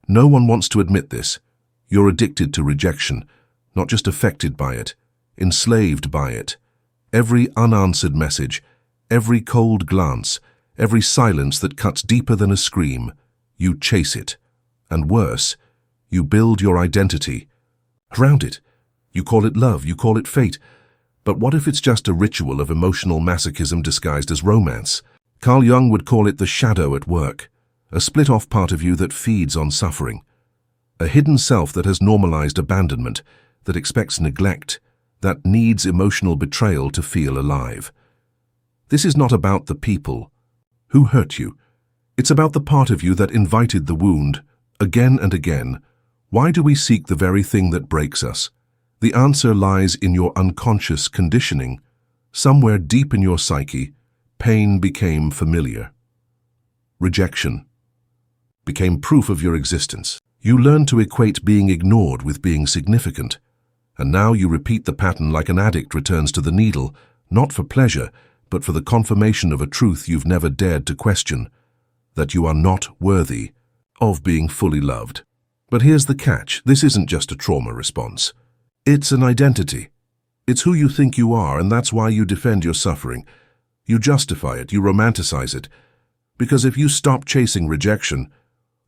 No one wants to admit this. You're addicted to rejection, not just affected by it, enslaved by it. Every unanswered message, every cold glance, every silence that cuts deeper than a scream, you chase it. And worse, you build your identity around it. You call it love, you call it fate. But what if it's just a ritual of emotional masochism disguised as romance? Carl Jung would call it the shadow at work, a split-off part of you that feeds on suffering. A hidden self that has normalized abandonment, that expects neglect, that needs emotional betrayal to feel alive. This is not about the people who hurt you. It's about the part of you that invited the wound, again and again. Why do we seek the very thing that breaks us? The answer lies in your unconscious conditioning. Somewhere deep in your psyche, pain became familiar. Rejection became proof of your existence. You learned to equate being ignored with being significant. And now you repeat the pattern like an addict returns to the needle, not for pleasure, but for the confirmation of a truth you've never dared to question, that you are not worthy of being fully loved. But here's the catch. This isn't just a trauma response. It's an identity. It's who you think you are, and that's why you defend your suffering. You justify it, you romanticize it. Because if you stop chasing rejection,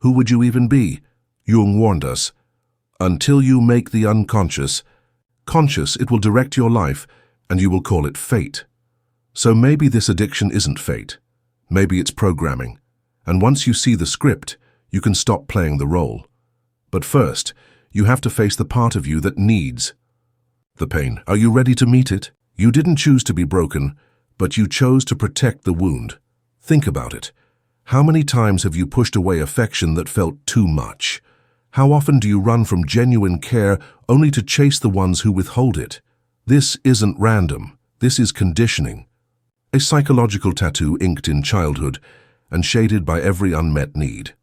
who would you even be? Jung warned us. Until you make the unconscious conscious, it will direct your life, and you will call it fate. So maybe this addiction isn't fate. Maybe it's programming. And once you see the script, you can stop playing the role. But first, you have to face the part of you that needs the pain. Are you ready to meet it? You didn't choose to be broken, but you chose to protect the wound. Think about it. How many times have you pushed away affection that felt too much? How often do you run from genuine care only to chase the ones who withhold it? This isn't random. This is conditioning. A psychological tattoo inked in childhood and shaded by every unmet need.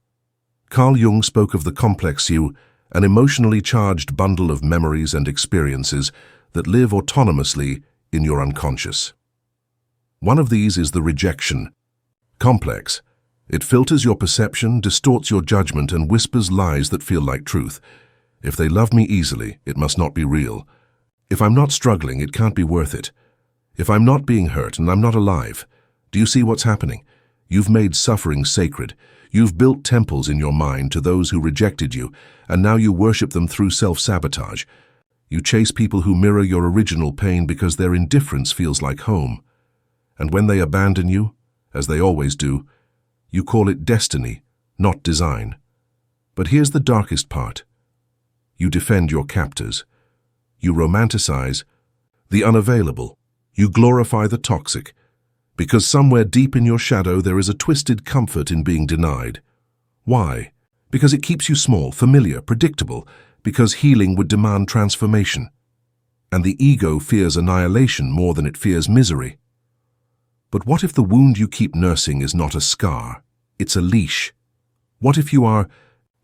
Carl Jung spoke of the complex you, an emotionally charged bundle of memories and experiences that live autonomously in your unconscious. One of these is the rejection complex. It filters your perception, distorts your judgment, and whispers lies that feel like truth. If they love me easily, it must not be real. If I'm not struggling, it can't be worth it. If I'm not being hurt and I'm not alive, do you see what's happening? You've made suffering sacred. You've built temples in your mind to those who rejected you, and now you worship them through self-sabotage. You chase people who mirror your original pain because their indifference feels like home. And when they abandon you, as they always do, you call it destiny, not design. But here's the darkest part. You defend your captors. You romanticize the unavailable. You glorify the toxic. Because somewhere deep in your shadow there is a twisted comfort in being denied. Why? Because it keeps you small, familiar, predictable. Because healing would demand transformation. And the ego fears annihilation more than it fears misery. But what if the wound you keep nursing is not a scar? It's a leash. What if you are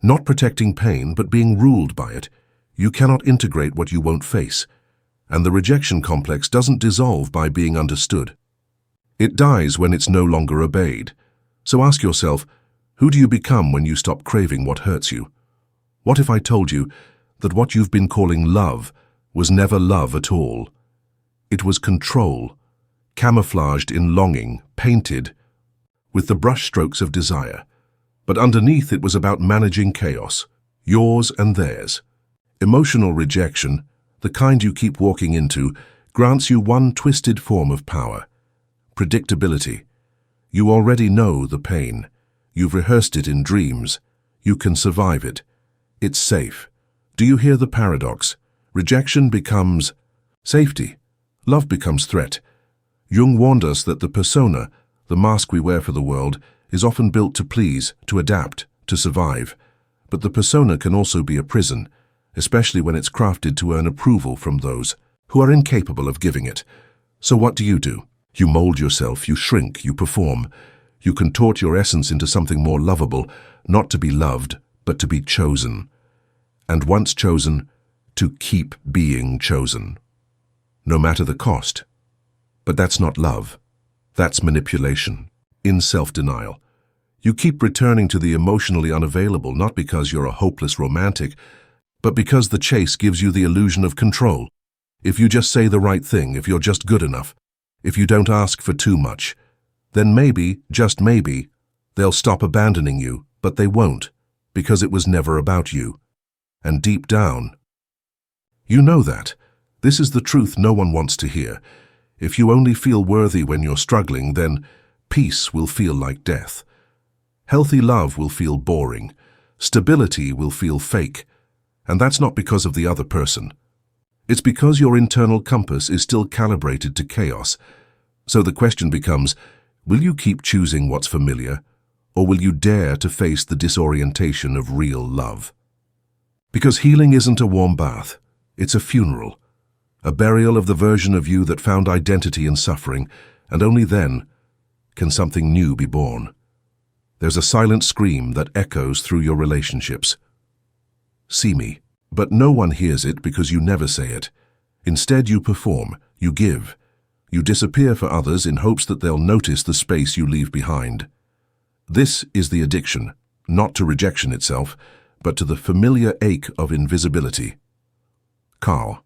not protecting pain but being ruled by it? You cannot integrate what you won't face. And the rejection complex doesn't dissolve by being understood. It dies when it's no longer obeyed. So ask yourself, who do you become when you stop craving what hurts you? What if I told you that what you've been calling love was never love at all? It was control, camouflaged in longing, painted with the brushstrokes of desire. But underneath it was about managing chaos, yours and theirs. Emotional rejection, the kind you keep walking into, grants you one twisted form of power: predictability. You already know the pain. You've rehearsed it in dreams. You can survive it. It's safe. Do you hear the paradox? Rejection becomes safety. Love becomes threat. Jung warned us that the persona, the mask we wear for the world, is often built to please, to adapt, to survive. But the persona can also be a prison, especially when it's crafted to earn approval from those who are incapable of giving it. So what do? You mold yourself, you shrink, you perform. You contort your essence into something more lovable, not to be loved, but to be chosen. And once chosen, to keep being chosen. No matter the cost. But that's not love. That's manipulation. In self-denial. You keep returning to the emotionally unavailable not because you're a hopeless romantic, but because the chase gives you the illusion of control. If you just say the right thing, if you're just good enough, if you don't ask for too much, then maybe, just maybe, they'll stop abandoning you, but they won't, because it was never about you. And deep down, you know that. This is the truth no one wants to hear. If you only feel worthy when you're struggling, then peace will feel like death. Healthy love will feel boring. Stability will feel fake. And that's not because of the other person. It's because your internal compass is still calibrated to chaos. So the question becomes, will you keep choosing what's familiar, or will you dare to face the disorientation of real love? Because healing isn't a warm bath, it's a funeral, a burial of the version of you that found identity in suffering, and only then can something new be born. There's a silent scream that echoes through your relationships. See me. But no one hears it because you never say it. Instead, you perform, you give. You disappear for others in hopes that they'll notice the space you leave behind. This is the addiction, not to rejection itself, but to the familiar ache of invisibility. Carl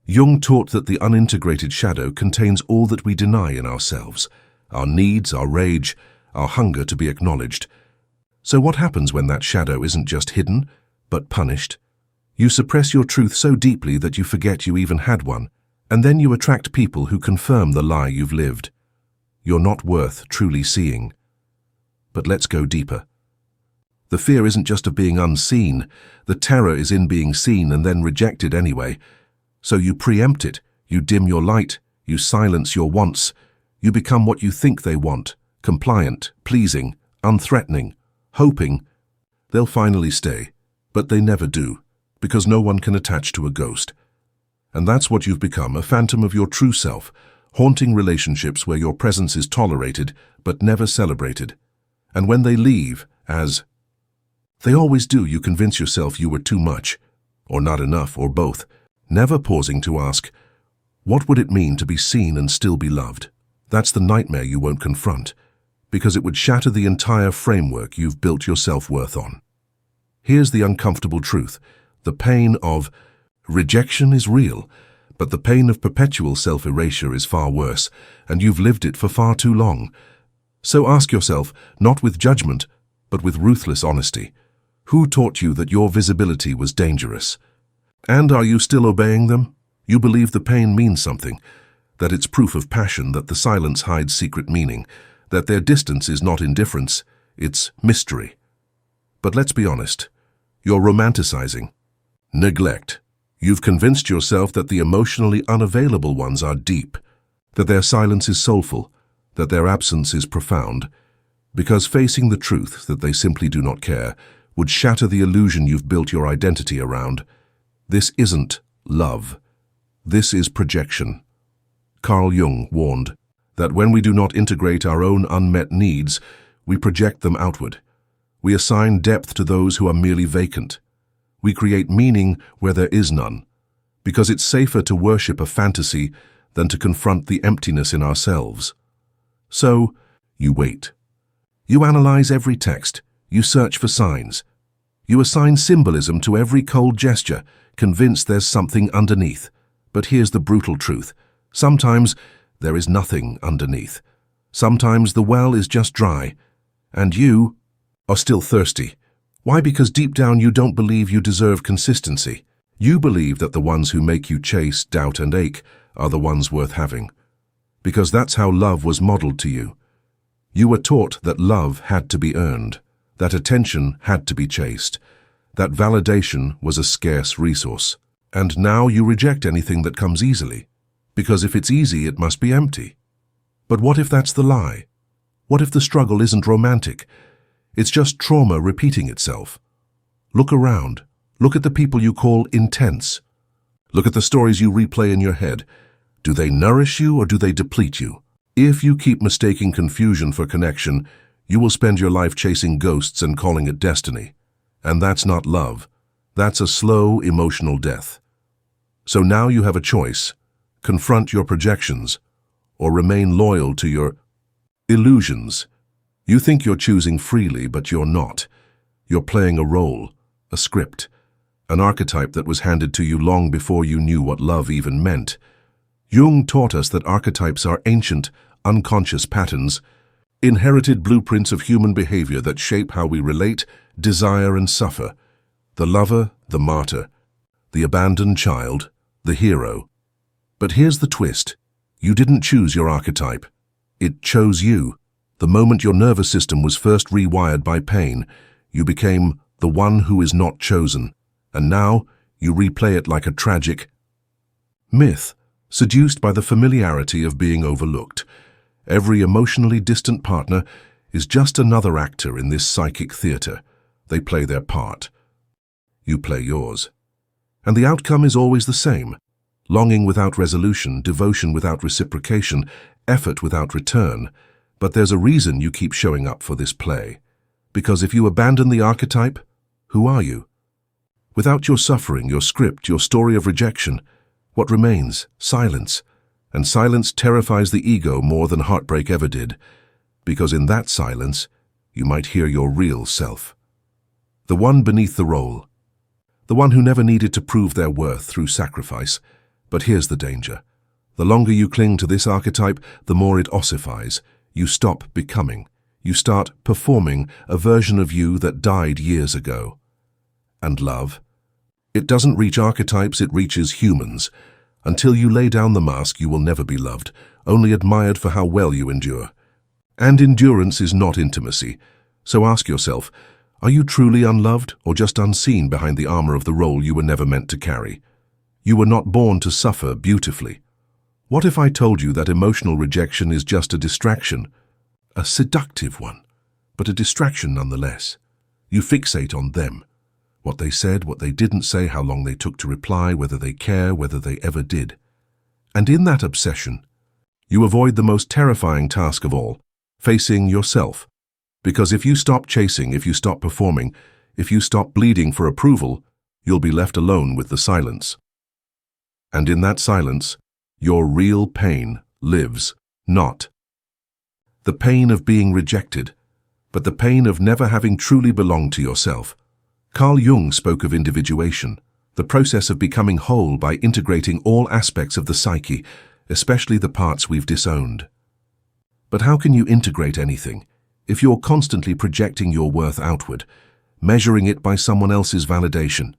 Jung taught that the unintegrated shadow contains all that we deny in ourselves, our needs, our rage, our hunger to be acknowledged. So what happens when that shadow isn't just hidden, but punished? You suppress your truth so deeply that you forget you even had one, and then you attract people who confirm the lie you've lived. You're not worth truly seeing. But let's go deeper. The fear isn't just of being unseen. The terror is in being seen and then rejected anyway. So you preempt it, you dim your light, you silence your wants, you become what you think they want, compliant, pleasing, unthreatening, hoping they'll finally stay, but they never do. Because no one can attach to a ghost. And that's what you've become, a phantom of your true self, haunting relationships where your presence is tolerated but never celebrated. And when they leave, as they always do, you convince yourself you were too much, or not enough, or both, never pausing to ask, what would it mean to be seen and still be loved? That's the nightmare you won't confront, because it would shatter the entire framework you've built your self-worth on. Here's the uncomfortable truth. The pain of rejection is real, but the pain of perpetual self-erasure is far worse, and you've lived it for far too long. So ask yourself, not with judgment, but with ruthless honesty, who taught you that your visibility was dangerous? And are you still obeying them? You believe the pain means something, that it's proof of passion, that the silence hides secret meaning, that their distance is not indifference, it's mystery. But let's be honest, you're romanticizing. Neglect. You've convinced yourself that the emotionally unavailable ones are deep, that their silence is soulful, that their absence is profound, because facing the truth that they simply do not care would shatter the illusion you've built your identity around. This isn't love. This is projection. Carl Jung warned that when we do not integrate our own unmet needs, we project them outward. We assign depth to those who are merely vacant. We create meaning where there is none, because it's safer to worship a fantasy than to confront the emptiness in ourselves. So, you wait. You analyze every text. You search for signs. You assign symbolism to every cold gesture, convinced there's something underneath. But here's the brutal truth. Sometimes there is nothing underneath. Sometimes the well is just dry, and you are still thirsty. Why? Because deep down you don't believe you deserve consistency. You believe that the ones who make you chase, doubt, and ache are the ones worth having. Because that's how love was modeled to you. You were taught that love had to be earned, that attention had to be chased, that validation was a scarce resource. And now you reject anything that comes easily, because if it's easy, it must be empty. But what if that's the lie? What if the struggle isn't romantic? It's just trauma repeating itself. Look around. Look at the people you call intense. Look at the stories you replay in your head. Do they nourish you or do they deplete you? If you keep mistaking confusion for connection, you will spend your life chasing ghosts and calling it destiny. And that's not love. That's a slow, emotional death. So now you have a choice. Confront your projections or remain loyal to your illusions. You think you're choosing freely, but you're not. You're playing a role, a script, an archetype that was handed to you long before you knew what love even meant. Jung taught us that archetypes are ancient, unconscious patterns, inherited blueprints of human behavior that shape how we relate, desire, and suffer. The lover, the martyr, the abandoned child, the hero. But here's the twist. You didn't choose your archetype. It chose you. The moment your nervous system was first rewired by pain, you became the one who is not chosen. And now you replay it like a tragic myth, seduced by the familiarity of being overlooked. Every emotionally distant partner is just another actor in this psychic theater. They play their part. You play yours. And the outcome is always the same. Longing without resolution, devotion without reciprocation, effort without return. But there's a reason you keep showing up for this play. Because if you abandon the archetype, who are you? Without your suffering, your script, your story of rejection, what remains? Silence. And silence terrifies the ego more than heartbreak ever did, because in that silence, you might hear your real self. The one beneath the role. The one who never needed to prove their worth through sacrifice. But here's the danger. The longer you cling to this archetype, the more it ossifies. You stop becoming. You start performing a version of you that died years ago. And love? It doesn't reach archetypes, it reaches humans. Until you lay down the mask, you will never be loved, only admired for how well you endure. And endurance is not intimacy. So ask yourself, are you truly unloved or just unseen behind the armor of the role you were never meant to carry? You were not born to suffer beautifully. What if I told you that emotional rejection is just a distraction? A seductive one, but a distraction nonetheless. You fixate on them. What they said, what they didn't say, how long they took to reply, whether they care, whether they ever did. And in that obsession, you avoid the most terrifying task of all, facing yourself. Because if you stop chasing, if you stop performing, if you stop bleeding for approval, you'll be left alone with the silence. And in that silence, your real pain lives, not the pain of being rejected, but the pain of never having truly belonged to yourself. Carl Jung spoke of individuation, the process of becoming whole by integrating all aspects of the psyche, especially the parts we've disowned. But how can you integrate anything if you're constantly projecting your worth outward, measuring it by someone else's validation?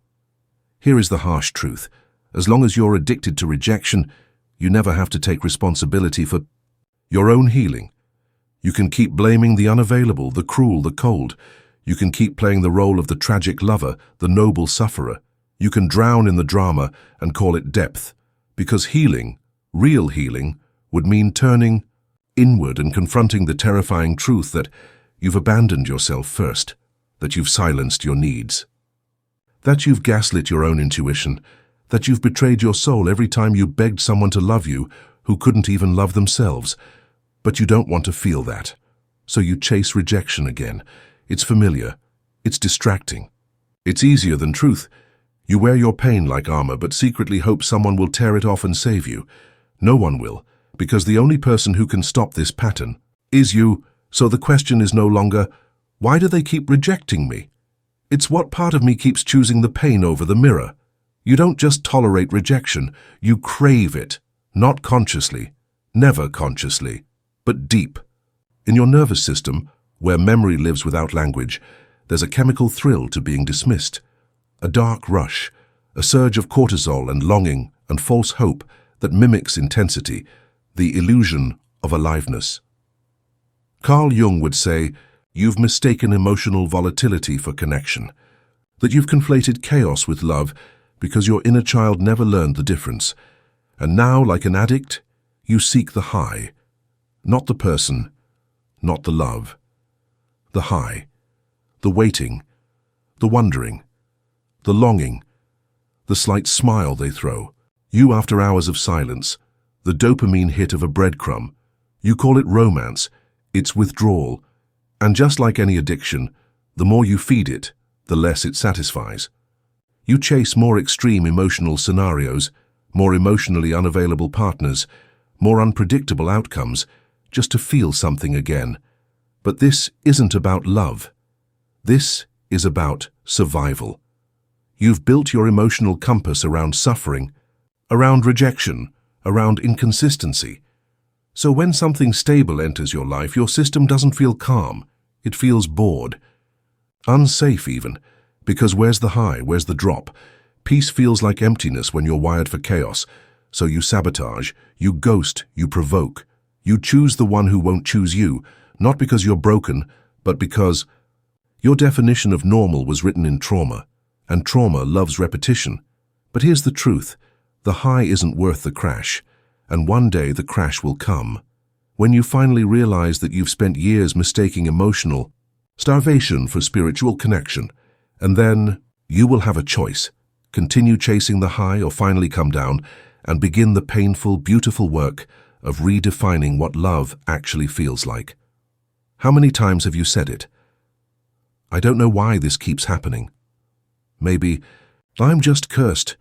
Here is the harsh truth. As long as you're addicted to rejection, you never have to take responsibility for your own healing. You can keep blaming the unavailable, the cruel, the cold. You can keep playing the role of the tragic lover, the noble sufferer. You can drown in the drama and call it depth, because healing, real healing, would mean turning inward and confronting the terrifying truth that you've abandoned yourself first, that you've silenced your needs, that you've gaslit your own intuition, that you've betrayed your soul every time you begged someone to love you who couldn't even love themselves. But you don't want to feel that, so you chase rejection again. It's familiar. It's distracting. It's easier than truth. You wear your pain like armor, but secretly hope someone will tear it off and save you. No one will, because the only person who can stop this pattern is you. So the question is no longer, why do they keep rejecting me? It's what part of me keeps choosing the pain over the mirror. You don't just tolerate rejection, you crave it, not consciously, never consciously, but deep. In your nervous system, where memory lives without language, there's a chemical thrill to being dismissed, a dark rush, a surge of cortisol and longing and false hope that mimics intensity, the illusion of aliveness. Carl Jung would say, you've mistaken emotional volatility for connection, that you've conflated chaos with love because your inner child never learned the difference. And now, like an addict, you seek the high, not the person, not the love. The high, the waiting, the wondering, the longing, the slight smile they throw. You after hours of silence, the dopamine hit of a breadcrumb. You call it romance, it's withdrawal. And just like any addiction, the more you feed it, the less it satisfies. You chase more extreme emotional scenarios, more emotionally unavailable partners, more unpredictable outcomes, just to feel something again. But this isn't about love. This is about survival. You've built your emotional compass around suffering, around rejection, around inconsistency. So when something stable enters your life, your system doesn't feel calm. It feels bored. Unsafe even, because where's the high, where's the drop? Peace feels like emptiness when you're wired for chaos. So you sabotage, you ghost, you provoke. You choose the one who won't choose you, not because you're broken, but because your definition of normal was written in trauma, and trauma loves repetition. But here's the truth. The high isn't worth the crash, and one day the crash will come. When you finally realize that you've spent years mistaking emotional starvation for spiritual connection, and then you will have a choice. Continue chasing the high or finally come down and begin the painful, beautiful work of redefining what love actually feels like. How many times have you said it? I don't know why this keeps happening. Maybe I'm just cursed.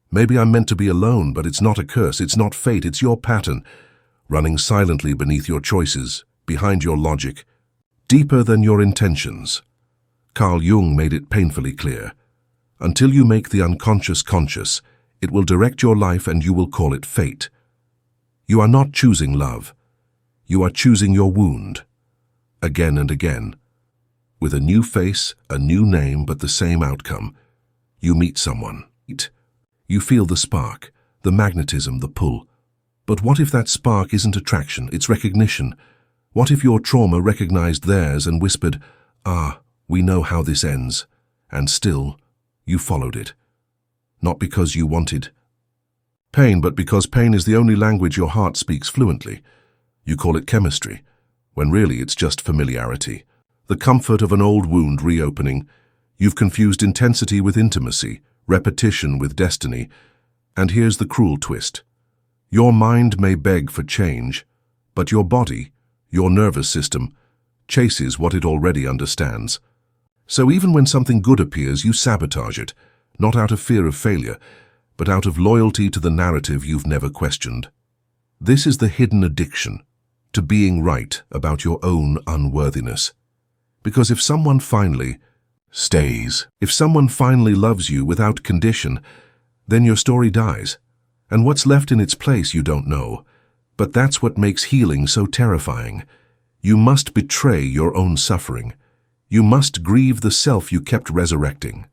Maybe I'm meant to be alone, but it's not a curse, it's not fate, it's your pattern, running silently beneath your choices, behind your logic, deeper than your intentions. Carl Jung made it painfully clear. Until you make the unconscious conscious, it will direct your life and you will call it fate. You are not choosing love. You are choosing your wound. Again and again. With a new face, a new name, but the same outcome. You meet someone. You feel the spark, the magnetism, the pull. But what if that spark isn't attraction, it's recognition? What if your trauma recognized theirs and whispered, we know how this ends, and still, you followed it. Not because you wanted pain, but because pain is the only language your heart speaks fluently. You call it chemistry, when really it's just familiarity. The comfort of an old wound reopening. You've confused intensity with intimacy, repetition with destiny. And here's the cruel twist. Your mind may beg for change, but your body, your nervous system, chases what it already understands. So even when something good appears, you sabotage it, not out of fear of failure, but out of loyalty to the narrative you've never questioned. This is the hidden addiction, to being right about your own unworthiness. Because if someone finally stays, if someone finally loves you without condition, then your story dies. And what's left in its place you don't know. But that's what makes healing so terrifying. You must betray your own suffering. You must grieve the self you kept resurrecting.